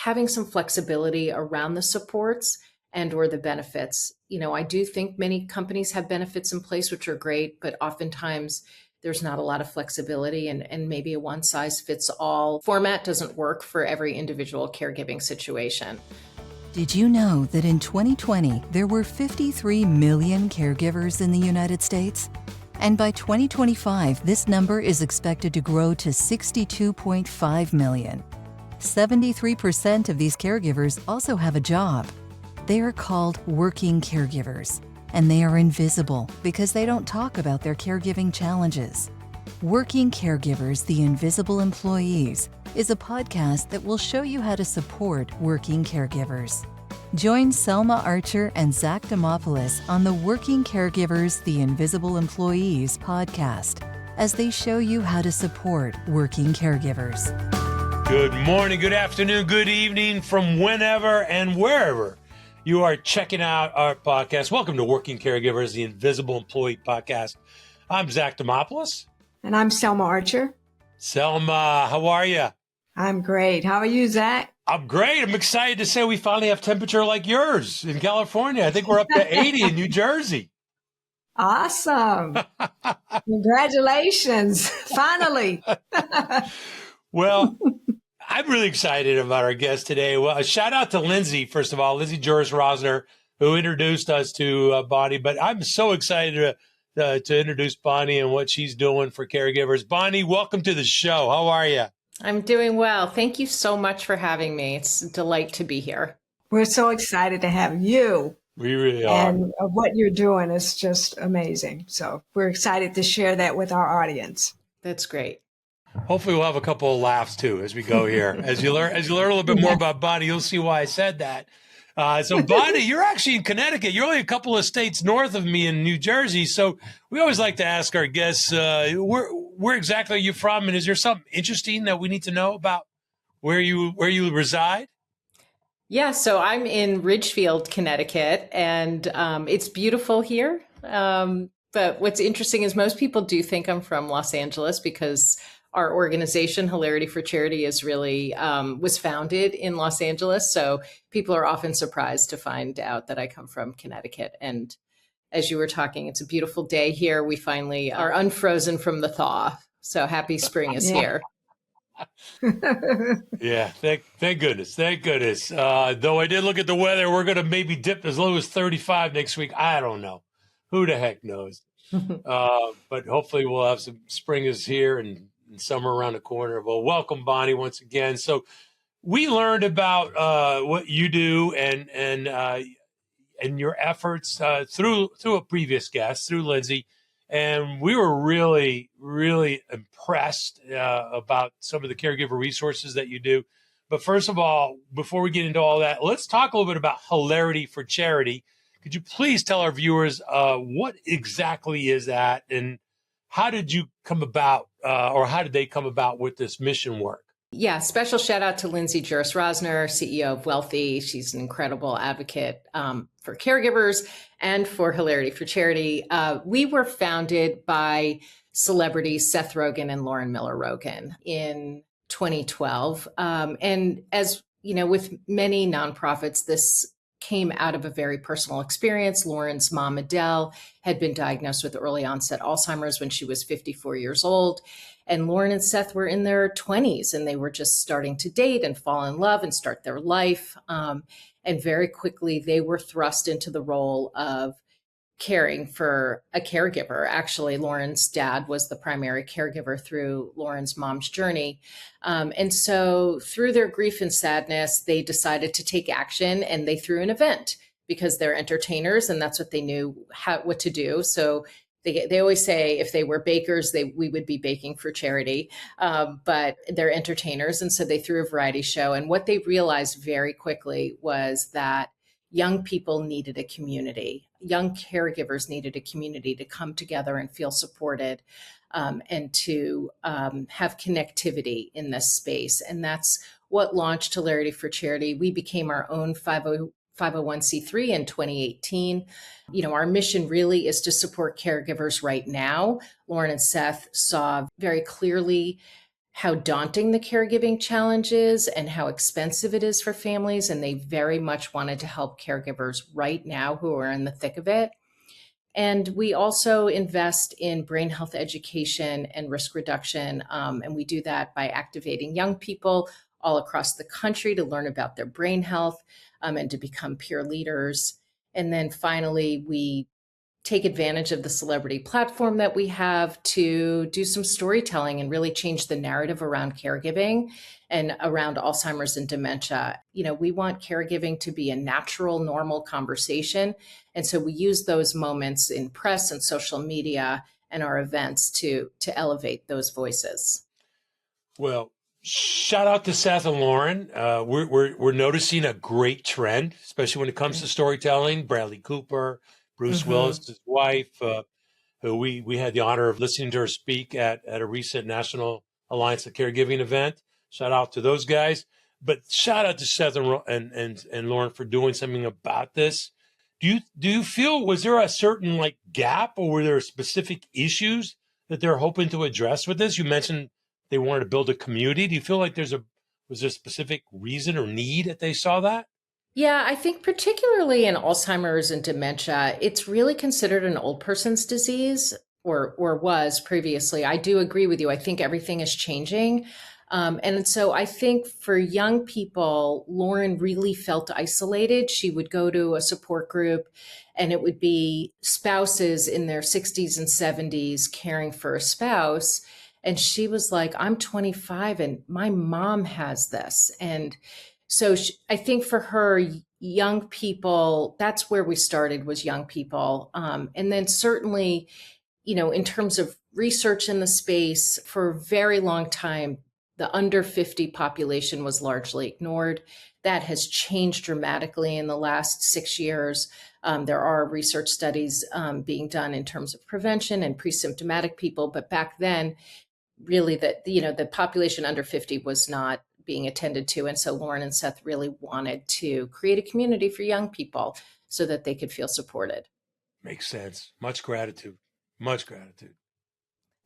having some flexibility around the supports and or the benefits. I do think many companies have benefits in place, which are great, but oftentimes there's not a lot of flexibility and maybe a one size fits all format doesn't work for every individual caregiving situation. Did you know that in 2020, there were 53 million caregivers in the United States? And by 2025, this number is expected to grow to 62.5 million. 73% of these caregivers also have a job. They are called working caregivers, and they are invisible because they don't talk about their caregiving challenges. Working Caregivers, the Invisible Employees, is a podcast that will show you how to support working caregivers. Join Selma Archer and Zach Demopoulos on the Working Caregivers, the Invisible Employees podcast as they show you how to support working caregivers. Good morning, good afternoon, good evening from whenever and wherever you are checking out our podcast. Welcome to Working Caregivers, the Invisible Employee podcast. I'm Zach Demopoulos. And I'm Selma Archer. Selma, how are you? I'm great. How are you, Zach? I'm great. I'm excited to say we finally have temperature like yours in California. I think we're up to 80 in New Jersey. Awesome. Congratulations. Finally. Well, I'm really excited about our guest today. Well, a shout out to Lindsay, first of all, Lindsay Juris-Rosner, who introduced us to Bonnie. But I'm so excited to introduce Bonnie and what she's doing for caregivers. Bonnie, welcome to the show. How are you? I'm doing well. Thank you so much for having me. It's a delight to be here. We're so excited to have you. We really are. And what you're doing is just amazing. So we're excited to share that with our audience. That's great. Hopefully we'll have a couple of laughs too as we go here. As you learn a little bit more about Bonnie, you'll see why I said that. So Bonnie, you're actually in Connecticut. You're only a couple of states north of me in New Jersey. So we always like to ask our guests, where exactly are you from? And is there something interesting that we need to know about where you reside? Yeah, so I'm in Ridgefield, Connecticut, and it's beautiful here. But what's interesting is most people do think I'm from Los Angeles because our organization, Hilarity for Charity, is really was founded in Los Angeles. So people are often surprised to find out that I come from Connecticut. And as you were talking, it's a beautiful day here. We finally are unfrozen from the thaw. So happy spring is here. Yeah, thank goodness. Thank goodness. Though I did look at the weather, we're going to maybe dip as low as 35 next week. I don't know. Who the heck knows? But hopefully we'll have some spring is here and summer around the corner. Well, welcome, Bonnie, once again. So we learned about what you do and your efforts through a previous guest, through Lindsay. And we were really, really impressed about some of the caregiver resources that you do. But first of all, before we get into all that, let's talk a little bit about Hilarity for Charity. Could you please tell our viewers what exactly is that and how did you come about or how did they come about with this mission work? Yeah, special shout out to Lindsay Juris-Rosner, CEO of Wealthy. She's an incredible advocate for caregivers and for Hilarity for Charity. We were founded by celebrities Seth Rogen and Lauren Miller Rogen in 2012. And as you know, with many nonprofits, this came out of a very personal experience. Lauren's mom, Adele, had been diagnosed with early onset Alzheimer's when she was 54 years old. And Lauren and Seth were in their 20s and they were just starting to date and fall in love and start their life. And very quickly, they were thrust into the role of caring for a caregiver. Actually, Lauren's dad was the primary caregiver through Lauren's mom's journey. And so through their grief and sadness, they decided to take action and they threw an event because they're entertainers and that's what they knew what to do. So they always say if they were bakers, we would be baking for charity, but they're entertainers. And so they threw a variety show. And what they realized very quickly was that young people needed a community. Young caregivers needed a community to come together and feel supported and to have connectivity in this space. And that's what launched Hilarity for Charity. We became our own 501c3 in 2018. You know, our mission really is to support caregivers right now. Lauren and Seth saw very clearly how daunting the caregiving challenge is and how expensive it is for families. And they very much wanted to help caregivers right now who are in the thick of it. And we also invest in brain health education and risk reduction. And we do that by activating young people all across the country to learn about their brain health and to become peer leaders. And then finally, we take advantage of the celebrity platform that we have to do some storytelling and really change the narrative around caregiving and around Alzheimer's and dementia. You know, we want caregiving to be a natural, normal conversation. And so we use those moments in press and social media and our events to elevate those voices. Well, shout out to Seth and Lauren. We're noticing a great trend, especially when it comes to storytelling. Bradley Cooper, Bruce Willis, his wife, who we had the honor of listening to her speak at a recent National Alliance of Caregiving event. Shout out to those guys. But shout out to Seth and Lauren for doing something about this. Do you feel, was there a certain like gap, or were there specific issues that they're hoping to address with this? You mentioned they wanted to build a community. Do you feel like was there a specific reason or need that they saw that? Yeah, I think particularly in Alzheimer's and dementia, it's really considered an old person's disease, or was previously. I do agree with you. I think everything is changing. And so I think for young people, Lauren really felt isolated. She would go to a support group and it would be spouses in their 60s and 70s caring for a spouse. And she was like, I'm 25 and my mom has this. And so I think for her, young people, that's where we started, was young people. And then certainly, you know, in terms of research in the space, for a very long time, the under 50 population was largely ignored. That has changed dramatically in the last 6 years. There are research studies being done in terms of prevention and pre-symptomatic people, but back then, really, the population under 50 was not being attended to. And so Lauren and Seth really wanted to create a community for young people so that they could feel supported. Makes sense. Much gratitude. Much gratitude.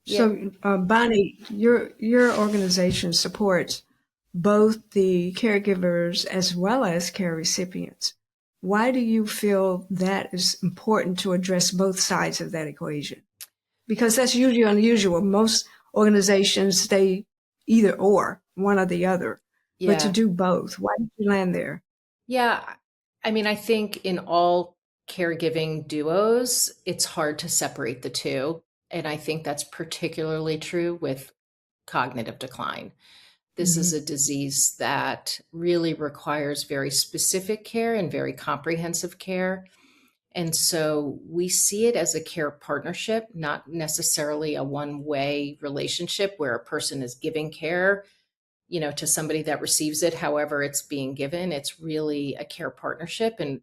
So, Bonnie, your organization supports both the caregivers as well as care recipients. Why do you feel that is important to address both sides of that equation? Because that's usually unusual. Most organizations, they either or, one or the other. Yeah. But to do both, why did you land there? Yeah. I mean, I think in all caregiving duos, it's hard to separate the two. And I think that's particularly true with cognitive decline. This is a disease that really requires very specific care and very comprehensive care. And so we see it as a care partnership, not necessarily a one-way relationship where a person is giving care, you know, to somebody that receives it, however it's being given. It's really a care partnership. And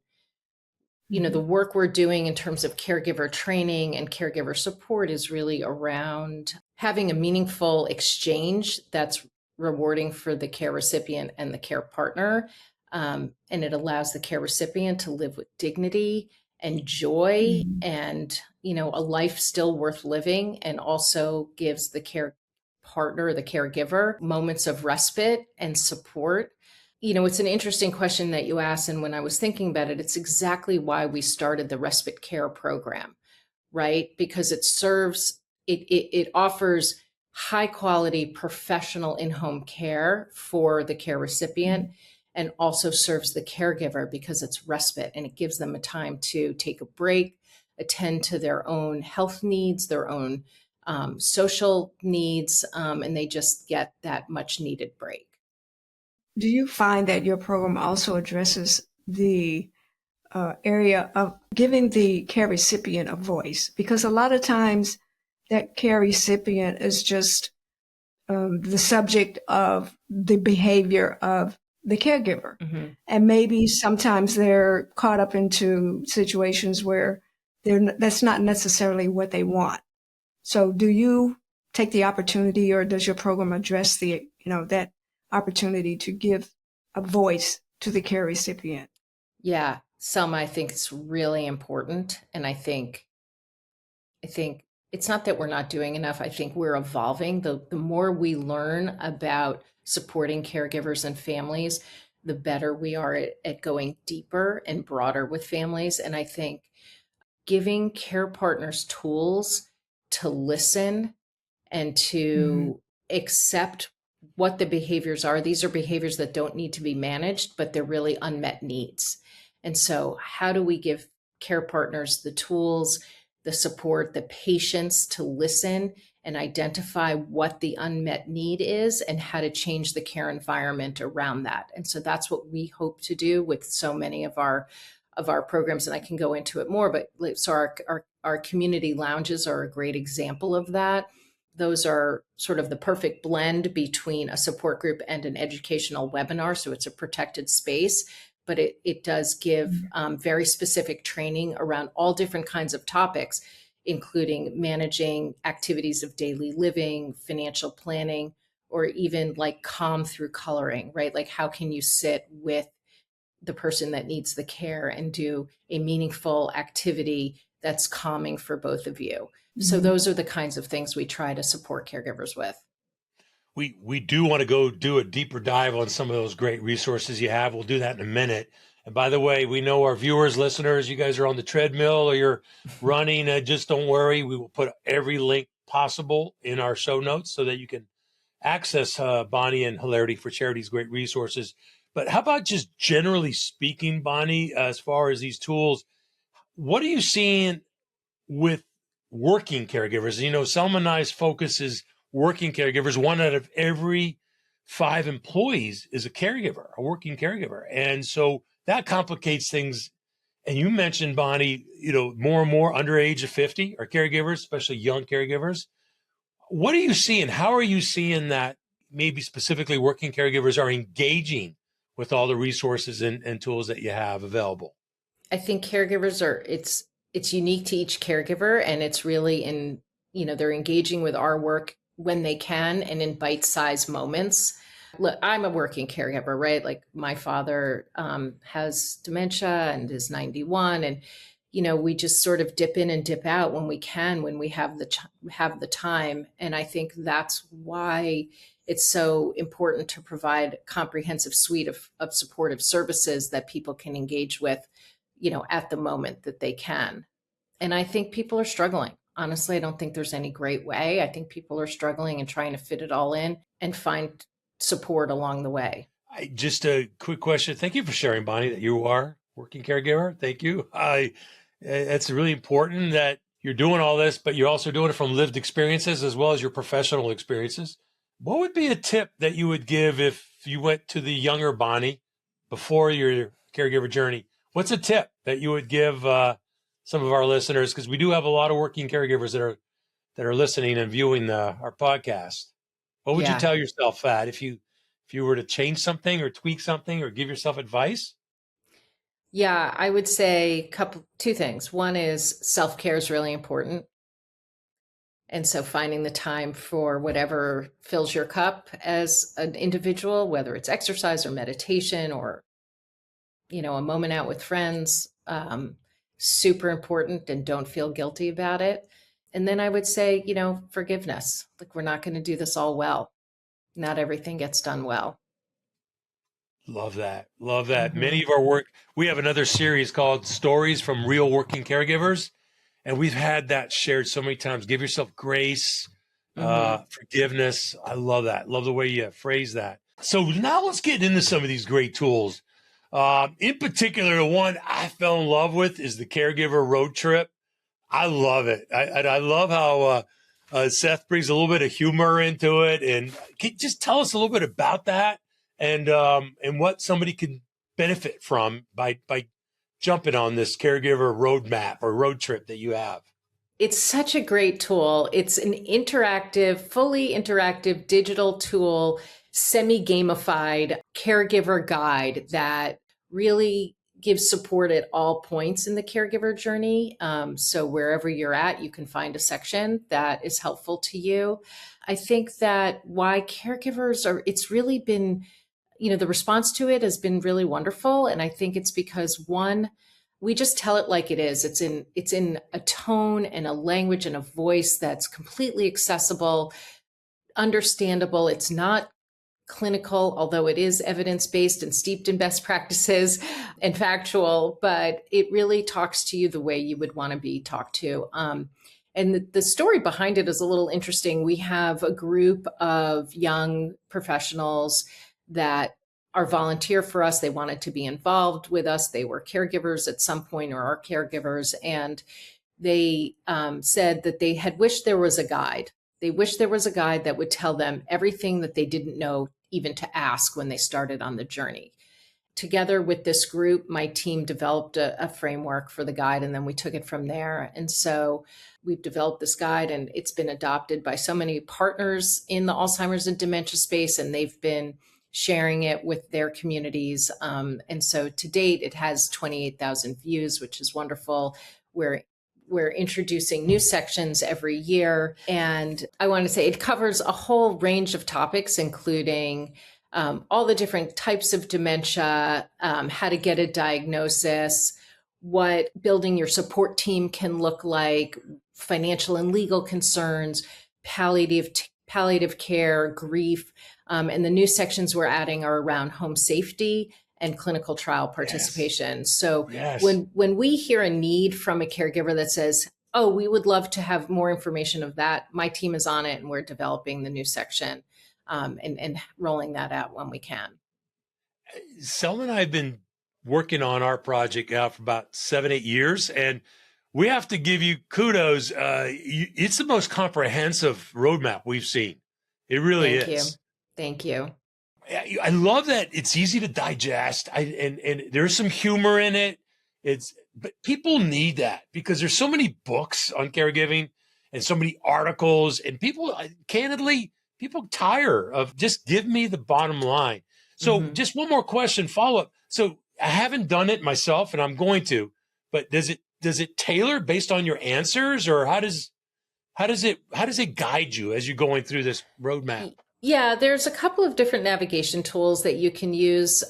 you know, the work we're doing in terms of caregiver training and caregiver support is really around having a meaningful exchange that's rewarding for the care recipient and the care partner. And it allows the care recipient to live with dignity and joy and, you know, a life still worth living, and also gives the care partner, the caregiver, moments of respite and support. You know, it's an interesting question that you asked. And when I was thinking about it, it's exactly why we started the respite care program, right? Because it offers high quality professional in-home care for the care recipient and also serves the caregiver because it's respite and it gives them a time to take a break, attend to their own health needs, their own social needs, and they just get that much needed break. Do you find that your program also addresses the area of giving the care recipient a voice? Because a lot of times that care recipient is just the subject of the behavior of the caregiver. And maybe sometimes they're caught up into situations where that's not necessarily what they want. So do you take the opportunity, or does your program address that opportunity to give a voice to the care recipient? Yeah, Selma, I think it's really important. And I think It's not that we're not doing enough. I think we're evolving. The more we learn about supporting caregivers and families, the better we are at going deeper and broader with families. And I think giving care partners tools to listen and Mhm. to accept what the behaviors are. These are behaviors that don't need to be managed, but they're really unmet needs. And so, how do we give care partners the tools, the support, the patience to listen and identify what the unmet need is and how to change the care environment around that? And so that's what we hope to do with so many of our programs, and I can go into it more, but so our community lounges are a great example of that. Those are sort of the perfect blend between a support group and an educational webinar. So it's a protected space, but it does give very specific training around all different kinds of topics, including managing activities of daily living, financial planning, or even like calm through coloring, right? Like how can you sit with the person that needs the care and do a meaningful activity that's calming for both of you. So Mhm. those are the kinds of things we try to support caregivers with. We do want to go do a deeper dive on some of those great resources you have. We'll do that in a minute. And by the way, we know our viewers, listeners, you guys are on the treadmill or you're running. Just don't worry. We will put every link possible in our show notes so that you can access Bonnie and Hilarity for Charity's great resources. But how about just generally speaking, Bonnie, as far as these tools, what are you seeing with working caregivers? You know, Selma and I's focus is working caregivers. One out of every 5 employees is a caregiver, a working caregiver. And so that complicates things. And you mentioned, Bonnie, you know, more and more under age of 50 are caregivers, especially young caregivers. What are you seeing? How are you seeing that maybe specifically working caregivers are engaging with all the resources and tools that you have available? I think caregivers are it's unique to each caregiver, and it's really in, they're engaging with our work when they can and in bite-sized moments. Look, I'm a working caregiver, right? Like my father has dementia and is 91, and we just sort of dip in and dip out when we can, when we have the time. And I think that's why it's so important to provide a comprehensive suite of supportive services that people can engage with, at the moment that they can. And I think people are struggling. Honestly, I don't think there's any great way. I think people are struggling and trying to fit it all in and find support along the way. Just a quick question. Thank you for sharing, Bonnie, that you are working caregiver. Thank you. It's really important that you're doing all this, but you're also doing it from lived experiences as well as your professional experiences. What would be a tip that you would give if you went to the younger Bonnie before your caregiver journey? What's a tip that you would give some of our listeners? Because we do have a lot of working caregivers that are listening and viewing our podcast. What would you Yeah. tell yourself, Fat, if you were to change something or tweak something or give yourself advice? Yeah, I would say two things. One is self-care is really important. And so finding the time for whatever fills your cup as an individual, whether it's exercise or meditation or, a moment out with friends, super important, and don't feel guilty about it. And then I would say, forgiveness. Like we're not going to do this all well. Not everything gets done well. Love that. Love that. Mm-hmm. Many of our work, we have another series called Stories from Real Working Caregivers. And we've had that shared so many times. Give yourself grace, Mm-hmm. forgiveness. I love that. Love the way you phrase that. So now let's get into some of these great tools. In particular, the one I fell in love with is the Caregiver Road Trip. I love it. I love how Seth brings a little bit of humor into it. And can you just tell us a little bit about that and what somebody can benefit from by jumping on this caregiver roadmap or road trip that you have? It's such a great tool. It's an fully interactive digital tool, semi gamified caregiver guide that really gives support at all points in the caregiver journey. So, wherever you're at, you can find a section that is helpful to you. I think that why it's really been, the response to it has been really wonderful. And I think it's because one, we just tell it like it is. It's in a tone and a language and a voice that's completely accessible, understandable. It's not clinical, although it is evidence-based and steeped in best practices and factual, but it really talks to you the way you would want to be talked to. And the story behind it is a little interesting. We have a group of young professionals that are volunteer for us. They wanted to be involved with us. They were caregivers at some point or are caregivers. And they said that they had wished there was a guide. They wished there was a guide that would tell them everything that they didn't know even to ask when they started on the journey. Together with this group, my team developed a framework for the guide, and then we took it from there. And so we've developed this guide, and it's been adopted by so many partners in the Alzheimer's and dementia space, and they've been sharing it with their communities. And so to date, it has 28,000 views, which is wonderful. We're introducing new sections every year. And I want to say it covers a whole range of topics, including all the different types of dementia, how to get a diagnosis, what building your support team can look like, financial and legal concerns, palliative care, grief. And the new sections we're adding are around home safety and clinical trial participation. Yes. So yes. When we hear a need from a caregiver that says, oh, we would love to have more information of that, my team is on it and we're developing the new section and rolling that out when we can. Selma and I have been working on our project now for about 7-8 years, and we have to give you kudos. It's the most comprehensive roadmap we've seen. It really is. Thank you. I love that it's easy to digest, and there's some humor in it. But people need that because there's so many books on caregiving and so many articles, and people, candidly, people tire of just give me the bottom line. So just one more question, follow up. So I haven't done it myself, and I'm going to, but does it tailor based on your answers, or how does it guide you as you're going through this roadmap? Yeah, there's a couple of different navigation tools that you can use.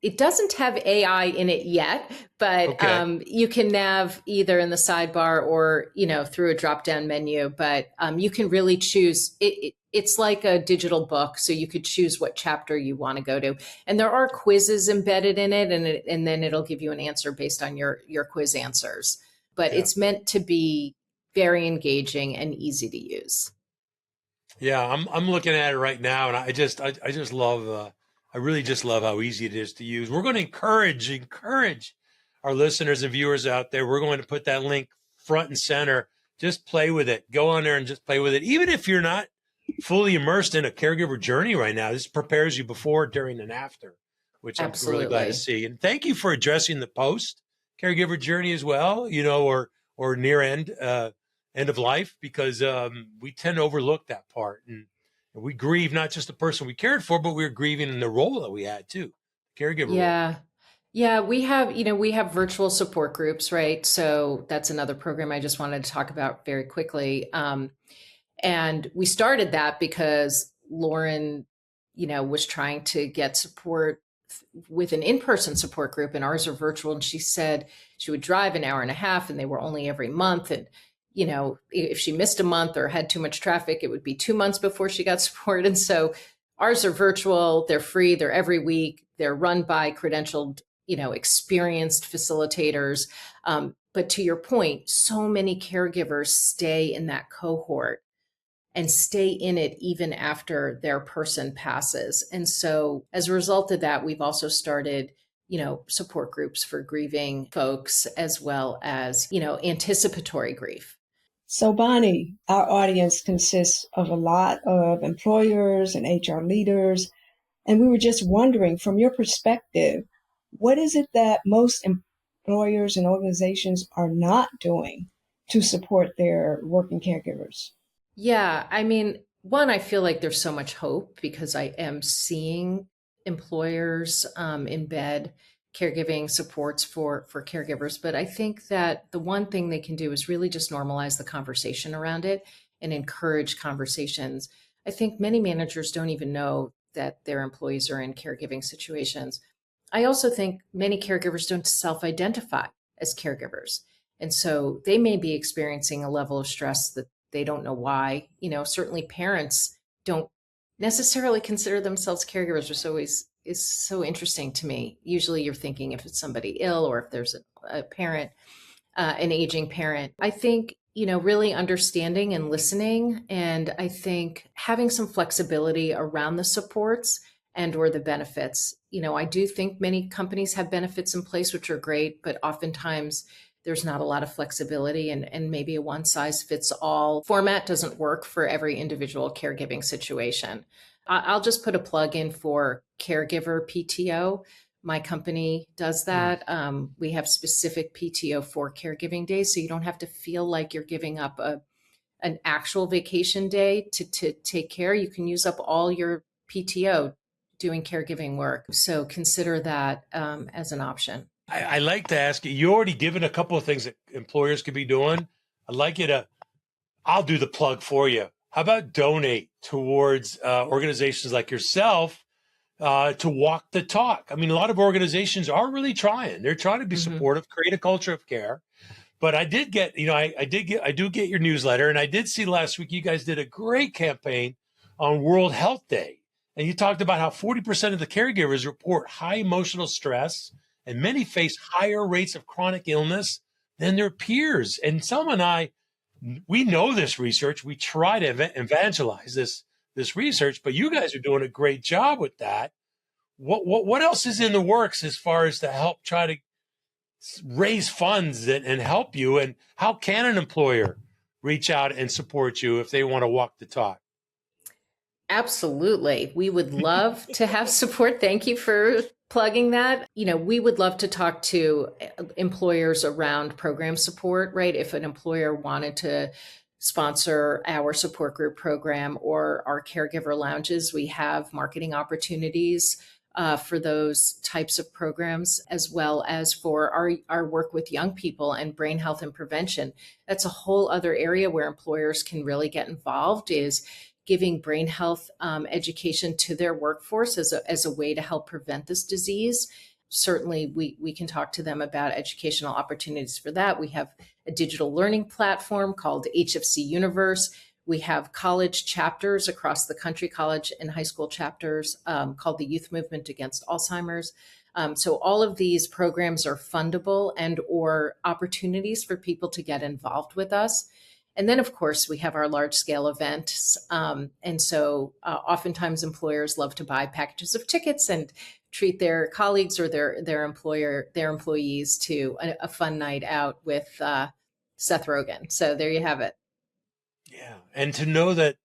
It doesn't have AI in it yet, but okay. You can nav either in the sidebar or through a drop-down menu. But you can really choose. It's like a digital book, so you could choose what chapter you want to go to. And there are quizzes embedded in it, and then it'll give you an answer based on your quiz answers. But it's meant to be very engaging and easy to use. Yeah, I'm looking at it right now, and I just love. I really just love how easy it is to use. We're going to encourage our listeners and viewers out there. We're going to put that link front and center. Just play with it. Go on there and just play with it. Even if you're not fully immersed in a caregiver journey right now, this prepares you before, during, and after, which Absolutely. I'm really glad to see. And thank you for addressing the post caregiver journey as well, or near end of life, because we tend to overlook that part. And we grieve not just the person we cared for, but we're grieving in the role that we had too, caregiver role. Yeah, we have virtual support groups, right? So that's another program I just wanted to talk about very quickly. And we started that because Lauren, was trying to get support with an in-person support group, and ours are virtual. And she said she would drive an hour and a half, and they were only every month. And if she missed a month or had too much traffic, it would be 2 months before she got support. And so ours are virtual, they're free, they're every week, they're run by credentialed, experienced facilitators. But to your point, so many caregivers stay in that cohort and stay in it even after their person passes. And so as a result of that, we've also started support groups for grieving folks, as well as, anticipatory grief. So Bonnie, our audience consists of a lot of employers and HR leaders, and we were just wondering, from your perspective, what is it that most employers and organizations are not doing to support their working caregivers? Yeah, I mean, one, I feel like there's so much hope because I am seeing employers embed caregiving supports for caregivers. But I think that the one thing they can do is really just normalize the conversation around it and encourage conversations. I think many managers don't even know that their employees are in caregiving situations. I also think many caregivers don't self-identify as caregivers. And so they may be experiencing a level of stress that they don't know why. Certainly parents don't necessarily consider themselves caregivers, which always is so interesting to me. Usually you're thinking if it's somebody ill or if there's a parent, an aging parent. I think, really understanding and listening. And I think having some flexibility around the supports and or the benefits. I do think many companies have benefits in place, which are great, but oftentimes there's not a lot of flexibility and maybe a one size fits all format doesn't work for every individual caregiving situation. I'll just put a plug in for Caregiver PTO. My company does that. We have specific PTO for caregiving days, so you don't have to feel like you're giving up an actual vacation day to take care. You can use up all your PTO doing caregiving work. So consider that as an option. I like to ask you, you already given a couple of things that employers could be doing. I'd like you to, I'll do the plug for you. How about donate towards organizations like yourself to walk the talk? I mean, a lot of organizations are really trying. They're trying to be supportive, create a culture of care. But I did get, I do get your newsletter, and I did see last week you guys did a great campaign on World Health Day. And you talked about how 40% of the caregivers report high emotional stress, and many face higher rates of chronic illness than their peers. And Selma and I, we know this research. We try to evangelize this research, but you guys are doing a great job with that. What else is in the works as far as to help try to raise funds and help you? And how can an employer reach out and support you if they want to walk the talk? Absolutely. We would love to have support. Thank you for plugging that. We would love to talk to employers around program support, right? If an employer wanted to sponsor our support group program or our caregiver lounges, we have marketing opportunities for those types of programs, as well as for our work with young people and brain health and prevention. That's a whole other area where employers can really get involved, is giving brain health education to their workforce as a way to help prevent this disease. Certainly, we can talk to them about educational opportunities for that. We have a digital learning platform called HFC Universe. We have college chapters across the country, college and high school chapters called the Youth Movement Against Alzheimer's. So all of these programs are fundable and or opportunities for people to get involved with us. And then, of course, we have our large scale events. And so oftentimes employers love to buy packages of tickets and treat their colleagues or their employees to a fun night out with Seth Rogen. So there you have it. Yeah. And to know that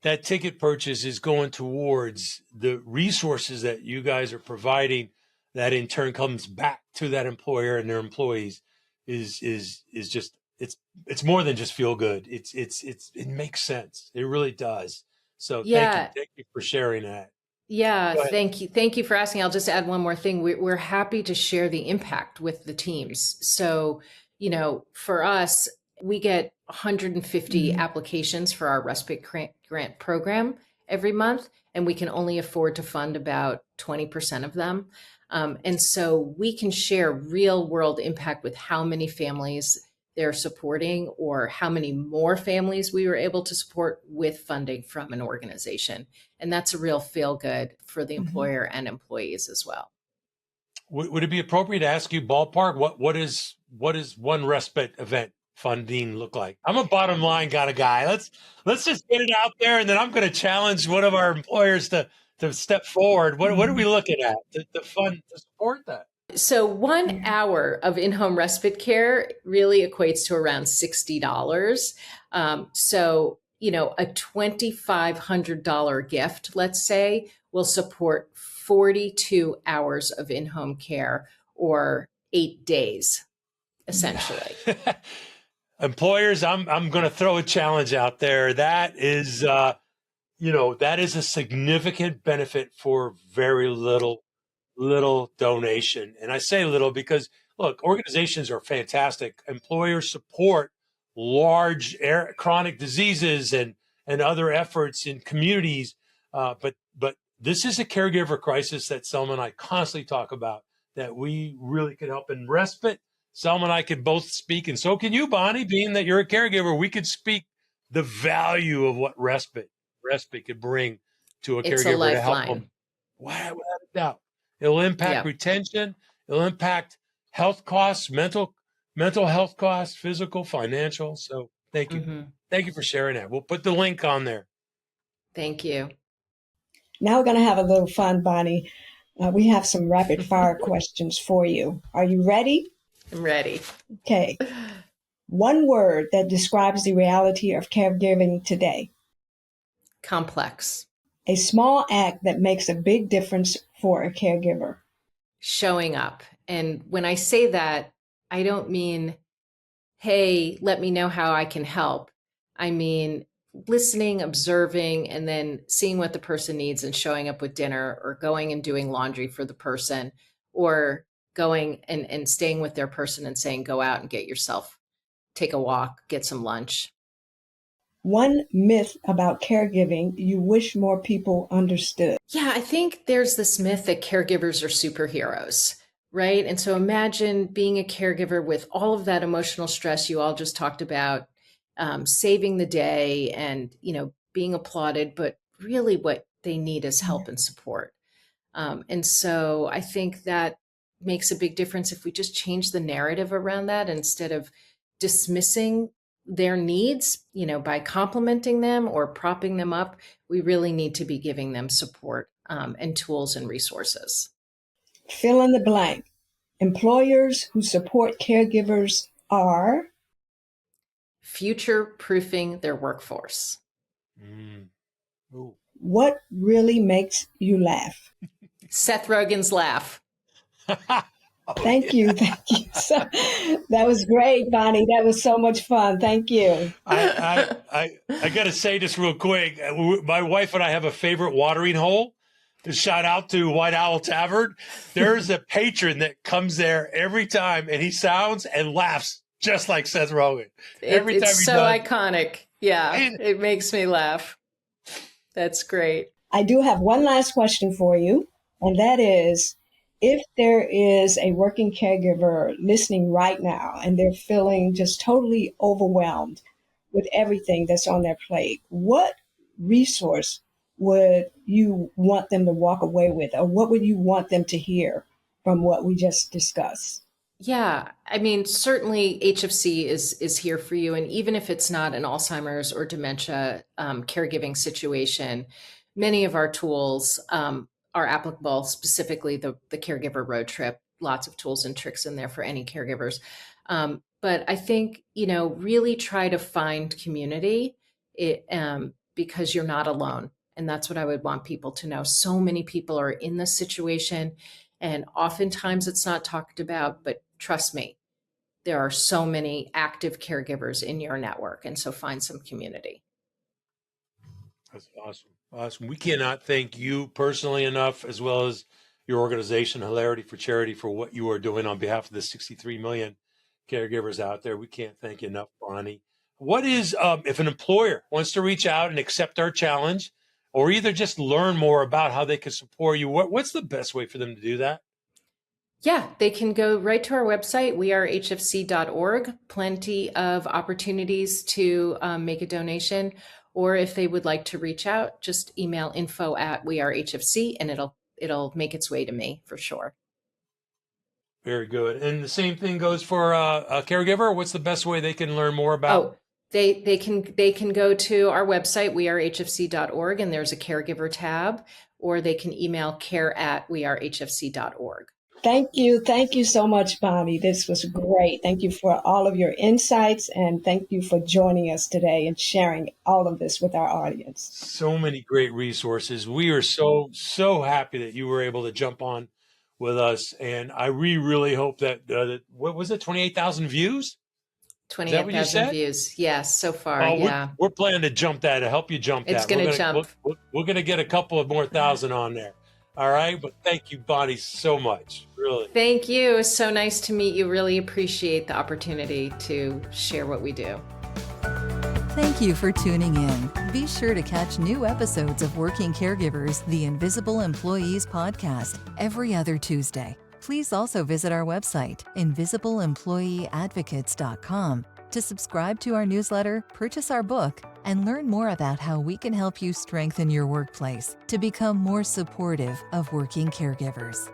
that ticket purchase is going towards the resources that you guys are providing, that in turn comes back to that employer and their employees is just, it's more than just feel good. It makes sense. It really does. So thank you for sharing that. Yeah, thank you. Thank you for asking. I'll just add one more thing. We're happy to share the impact with the teams. So, for us, we get 150 applications for our respite grant program every month, and we can only afford to fund about 20% of them. And so we can share real world impact with how many families they're supporting or how many more families we were able to support with funding from an organization. And that's a real feel good for the employer and employees as well. Would it be appropriate to ask you ballpark, what is one respite event funding look like? I'm a bottom line kind of guy. Let's just get it out there, and then I'm going to challenge one of our employers to step forward. What are we looking at to fund to support that? So 1 hour of in-home respite care really equates to around $60. So, a $2,500 gift, let's say, will support 42 hours of in-home care, or 8 days, essentially. Employers, I'm going to throw a challenge out there. That is, that is a significant benefit for very little donation. And I say little because, look, organizations are fantastic. Employers support large chronic diseases and other efforts in communities. But this is a caregiver crisis that Selma and I constantly talk about, that we really could help in respite. Selma and I could both speak, and so can you, Bonnie, being that you're a caregiver. We could speak the value of what respite could bring to a It's a caregiver to help them. lifeline. Without a doubt. It'll impact Yep. retention. It'll impact health costs, mental health costs, physical, financial. So thank you. Mhm. Thank you for sharing that. We'll put the link on there. Thank you. Now we're going to have a little fun, Bonnie. We have some rapid fire questions for you. Are you ready? I'm ready. Okay. One word that describes the reality of caregiving today. Complex. A small act that makes a big difference for a caregiver. Showing up. And when I say that, I don't mean, hey, let me know how I can help. I mean, listening, observing, and then seeing what the person needs and showing up with dinner, or going and doing laundry for the person, or going and staying with their person and saying, go out and get yourself, take a walk, get some lunch. One myth about caregiving you wish more people understood. Yeah, I think there's this myth that caregivers are superheroes, right? And so imagine being a caregiver with all of that emotional stress you all just talked about, saving the day and, being applauded, but really what they need is help and support. And so I think that makes a big difference if we just change the narrative around that, instead of dismissing their needs, by complimenting them or propping them up. We really need to be giving them support and tools and resources. Fill in the blank. Employers who support caregivers are future-proofing their workforce. What really makes you laugh? Seth Rogen's laugh. Thank you. So, that was great, Bonnie. That was so much fun. Thank you. I got to say this real quick. My wife and I have a favorite watering hole. Shout out to White Owl Tavern. There's a patron that comes there every time, and he sounds and laughs just like Seth Rogen. Every time it's so iconic. Yeah, it makes me laugh. That's great. I do have one last question for you, and that is, if there is a working caregiver listening right now and they're feeling just totally overwhelmed with everything that's on their plate, what resource would you want them to walk away with, or what would you want them to hear from what we just discussed? Yeah, I mean, certainly HFC is here for you. And even if it's not an Alzheimer's or dementia caregiving situation, many of our tools are applicable, specifically the Caregiver Road Trip. Lots of tools and tricks in there for any caregivers. But I think, really try to find community because you're not alone. And that's what I would want people to know. So many people are in this situation, and oftentimes it's not talked about, but trust me, there are so many active caregivers in your network. And so find some community. That's awesome. Awesome. We cannot thank you personally enough, as well as your organization, Hilarity for Charity, for what you are doing on behalf of the 63 million caregivers out there. We can't thank you enough, Bonnie. What is, if an employer wants to reach out and accept our challenge, or either just learn more about how they can support you, what's the best way for them to do that? Yeah, they can go right to our website, wearehfc.org. Plenty of opportunities to make a donation. Or if they would like to reach out, just email info@wearehfc, and it'll make its way to me for sure. Very good. And the same thing goes for a caregiver. What's the best way they can learn more about? Oh, they can go to our website, wearehfc.org, and there's a caregiver tab, or they can email care@wearehfc.org. Thank you. Thank you so much, Bonnie. This was great. Thank you for all of your insights, and thank you for joining us today and sharing all of this with our audience. So many great resources. We are so happy that you were able to jump on with us. And I really hope that, what was it, 28,000 views? 28,000 views. Yes, so far, yeah. We're planning to jump that, to help you jump that. It's going to jump. We're going to get a couple of more thousand on there. All right. But thank you, Bonnie, so much. Really. Thank you. It was so nice to meet you. Really appreciate the opportunity to share what we do. Thank you for tuning in. Be sure to catch new episodes of Working Caregivers, the Invisible Employees podcast, every other Tuesday. Please also visit our website, invisibleemployeeadvocates.com, to subscribe to our newsletter, purchase our book, and learn more about how we can help you strengthen your workplace to become more supportive of working caregivers.